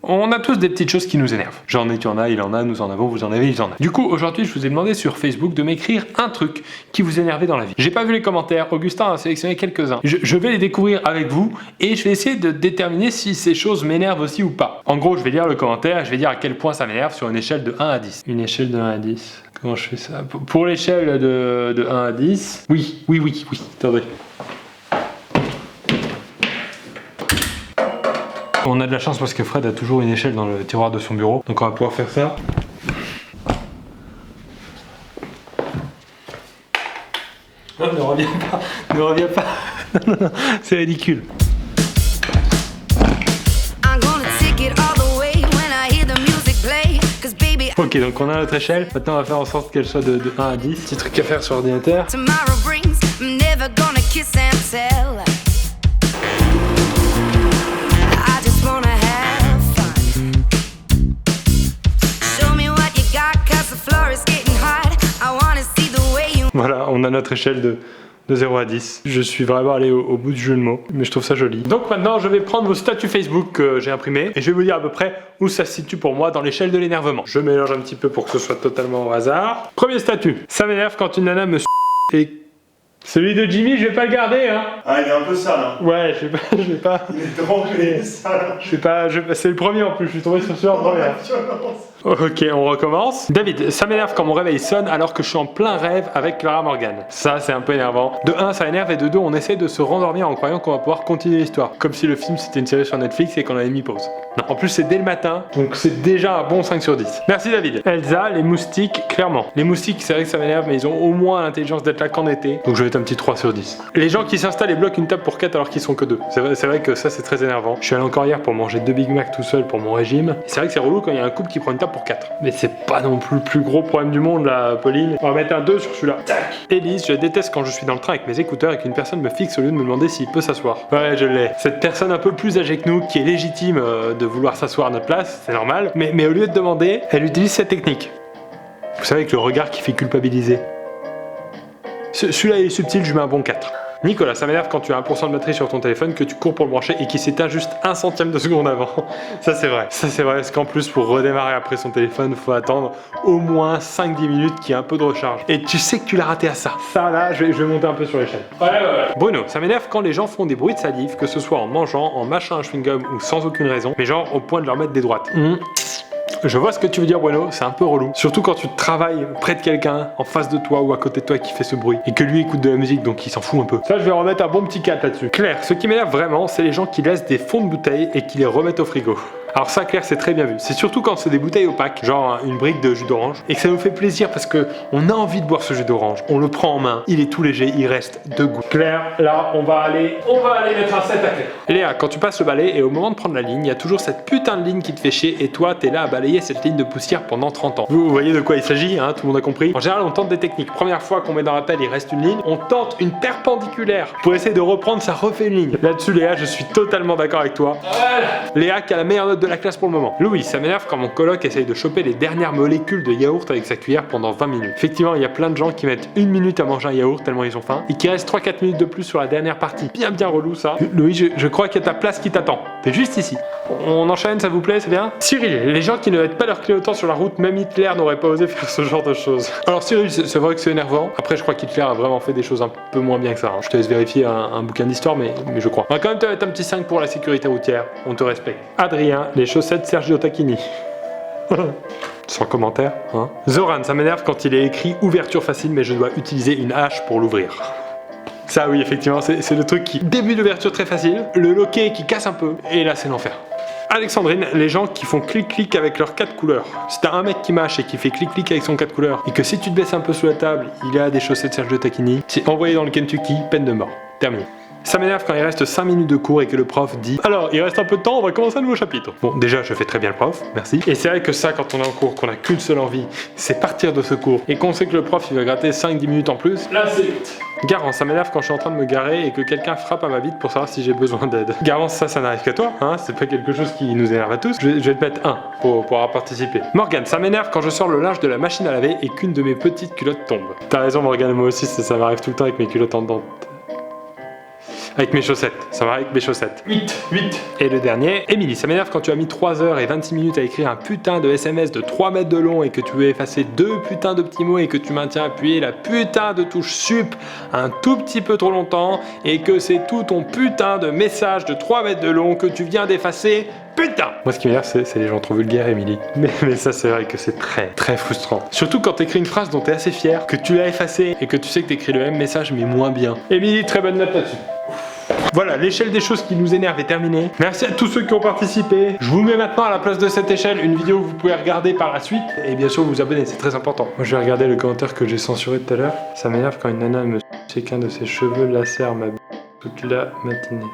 On a tous des petites choses qui nous énervent. J'en ai, tu en as, il en a, nous en avons, vous en avez, ils en a. Du coup, aujourd'hui, je vous ai demandé sur Facebook de m'écrire un truc qui vous énervait dans la vie. J'ai pas vu les commentaires, Augustin a sélectionné quelques-uns. Je vais les découvrir avec vous et je vais essayer de déterminer si ces choses m'énervent aussi ou pas. En gros, je vais lire le commentaire et je vais dire à quel point ça m'énerve sur une échelle de 1 à 10. Une échelle de 1 à 10. Comment je fais ça? Pour l'échelle de 1 à 10. Oui. Attendez. On a de la chance parce que Fred a toujours une échelle dans le tiroir de son bureau, donc on va pouvoir faire ça. Non, ne reviens pas, non, c'est ridicule. Ok, donc on a notre échelle, maintenant on va faire en sorte qu'elle soit de 1 à 10. Petit truc à faire sur l'ordinateur. Voilà, on a notre échelle de 0 à 10. Je suis vraiment allé au bout du jeu de mots, mais je trouve ça joli. Donc maintenant, je vais prendre vos statuts Facebook que j'ai imprimés et je vais vous dire à peu près où ça se situe pour moi dans l'échelle de l'énervement. Je mélange un petit peu pour que ce soit totalement au hasard. Premier statut, ça m'énerve quand une nana me et... Celui de Jimmy, je vais pas le garder, hein. Ah, il est un peu sale, hein. Ouais, je vais pas. Il est drôle, il est sale. C'est le premier en plus, je suis tombé sur celui en premier. Ok, on recommence. David, ça m'énerve quand mon réveil sonne alors que je suis en plein rêve avec Clara Morgan. Ça, c'est un peu énervant. De 1, ça énerve et de 2, on essaie de se rendormir en croyant qu'on va pouvoir continuer l'histoire. Comme si le film c'était une série sur Netflix et qu'on avait mis pause. Non, en plus c'est dès le matin, donc c'est déjà un bon 5 sur 10. Merci David. Elsa, les moustiques, clairement. Les moustiques, c'est vrai que ça m'énerve, mais ils ont au moins l'intelligence d'être là qu'en été. Donc je vais être un petit 3 sur 10. Les gens qui s'installent et bloquent une table pour 4 alors qu'ils sont que 2. C'est vrai que ça c'est très énervant. Je suis allé encore hier pour manger 2 Big Mac tout seul pour mon régime. C'est vrai que c'est relou quand il y a un couple qui prend une table pour 4. Mais c'est pas non plus le plus gros problème du monde là, Pauline. On va mettre un 2 sur celui-là. Tac. Élise, je déteste quand je suis dans le train avec mes écouteurs et qu'une personne me fixe au lieu de me demander s'il peut s'asseoir. Ouais, je l'ai. Cette personne un peu plus âgée que nous, qui est légitime de vouloir s'asseoir à notre place, c'est normal. Mais au lieu de demander, elle utilise cette technique. Vous savez, avec le regard qui fait culpabiliser. Celui-là est subtil, je mets un bon 4. Nicolas, ça m'énerve quand tu as 1% de batterie sur ton téléphone, que tu cours pour le brancher et qu'il s'éteint juste 1 centième de seconde avant. Ça c'est vrai. Ça c'est vrai, parce qu'en plus pour redémarrer après son téléphone, il faut attendre au moins 5-10 minutes qu'il y ait un peu de recharge. Et tu sais que tu l'as raté à ça. Ça là, je vais monter un peu sur l'échelle. Ouais. Bruno, ça m'énerve quand les gens font des bruits de salive, que ce soit en mangeant, en mâchant un chewing-gum ou sans aucune raison, mais genre au point de leur mettre des droites. Je vois ce que tu veux dire Bruno, c'est un peu relou. Surtout quand tu travailles près de quelqu'un, en face de toi ou à côté de toi qui fait ce bruit. Et que lui écoute de la musique donc il s'en fout un peu. Ça je vais remettre un bon petit 4 là-dessus. Claire, ce qui m'énerve vraiment, c'est les gens qui laissent des fonds de bouteilles et qui les remettent au frigo. Alors ça Claire c'est très bien vu. C'est surtout quand c'est des bouteilles opaques, genre une brique de jus d'orange. Et que ça nous fait plaisir parce que on a envie de boire ce jus d'orange. On le prend en main, il est tout léger, il reste 2 gouttes. Claire, là on va aller mettre un 7 à Claire. Léa, quand tu passes le balai et au moment de prendre la ligne, il y a toujours cette putain de ligne qui te fait chier et toi t'es là à balayer cette ligne de poussière pendant 30 ans. Vous voyez de quoi il s'agit, hein, tout le monde a compris. En général on tente des techniques. Première fois qu'on met dans la pelle il reste une ligne, on tente une perpendiculaire. Pour essayer de reprendre, ça refait une ligne. Là-dessus Léa, je suis totalement d'accord avec toi. Voilà. Léa qui a la meilleure note de la classe pour le moment. Louis, ça m'énerve quand mon coloc essaye de choper les dernières molécules de yaourt avec sa cuillère pendant 20 minutes. Effectivement, il y a plein de gens qui mettent 1 minute à manger un yaourt tellement ils ont faim et qui restent 3-4 minutes de plus sur la dernière partie. Bien relou ça. Louis, je crois qu'il y a ta place qui t'attend. T'es juste ici. On enchaîne, ça vous plaît, c'est bien? Cyril, les gens qui ne mettent pas leur clignotant sur la route, même Hitler n'aurait pas osé faire ce genre de choses. Alors Cyril, c'est vrai que c'est énervant. Après, je crois qu'Hitler a vraiment fait des choses un peu moins bien que ça. Je te laisse vérifier un bouquin d'histoire, mais je crois. On va quand même te mettre un petit 5 pour la sécurité routière. On te respecte. Adrien, les chaussettes Sergio Tacchini. Sans commentaire, hein. Zoran, ça m'énerve quand il est écrit ouverture facile, mais je dois utiliser une hache pour l'ouvrir. Ça oui, effectivement, c'est le truc qui... Début d'ouverture très facile, le loquet qui casse un peu, et là c'est l'enfer. Alexandrine, les gens qui font clic-clic avec leurs 4 couleurs. Si t'as un mec qui mâche et qui fait clic-clic avec son 4 couleurs, et que si tu te baisses un peu sous la table, il a des chaussettes Sergio Tacchini, c'est envoyé dans le Kentucky, peine de mort. Terminé. Ça m'énerve quand il reste 5 minutes de cours et que le prof dit « Alors, il reste un peu de temps, on va commencer un nouveau chapitre. » Bon, déjà, je fais très bien le prof, merci. Et c'est vrai que ça, quand on est en cours, qu'on a qu'une seule envie, c'est partir de ce cours, et qu'on sait que le prof, il va gratter 5-10 minutes en plus, là, c'est vite. Garance, ça m'énerve quand je suis en train de me garer et que quelqu'un frappe à ma vitre pour savoir si j'ai besoin d'aide. Garance, ça n'arrive qu'à toi, hein, c'est pas quelque chose qui nous énerve à tous. Je vais te mettre 1 pour avoir participé. Morgane, ça m'énerve quand je sors le linge de la machine à laver et qu'une de mes petites culottes tombe. T'as raison Morgane, moi aussi, ça m'arrive tout le temps avec mes culottes en dents. Avec mes chaussettes, ça va avec mes chaussettes. 8. Et le dernier, Émilie, ça m'énerve quand tu as mis 3 heures et 26 minutes à écrire un putain de SMS de 3 mètres de long et que tu veux effacer 2 putains de petits mots et que tu maintiens appuyé la putain de touche sup un tout petit peu trop longtemps et que c'est tout ton putain de message de 3 mètres de long que tu viens d'effacer. Putain! Moi, ce qui m'énerve, c'est les gens trop vulgaires, Émilie. Mais ça, c'est vrai que c'est très frustrant. Surtout quand t'écris une phrase dont t'es assez fier, que tu l'as effacée et que tu sais que t'écris le même message mais moins bien. Émilie, très bonne note là-dessus. Voilà, l'échelle des choses qui nous énervent est terminée. Merci à tous ceux qui ont participé. Je vous mets maintenant à la place de cette échelle une vidéo que vous pouvez regarder par la suite. Et bien sûr, vous abonner, c'est très important. Moi, je vais regarder le commentaire que j'ai censuré tout à l'heure. Ça m'énerve quand une nana me chacun de ses cheveux lacère ma toute la matinée.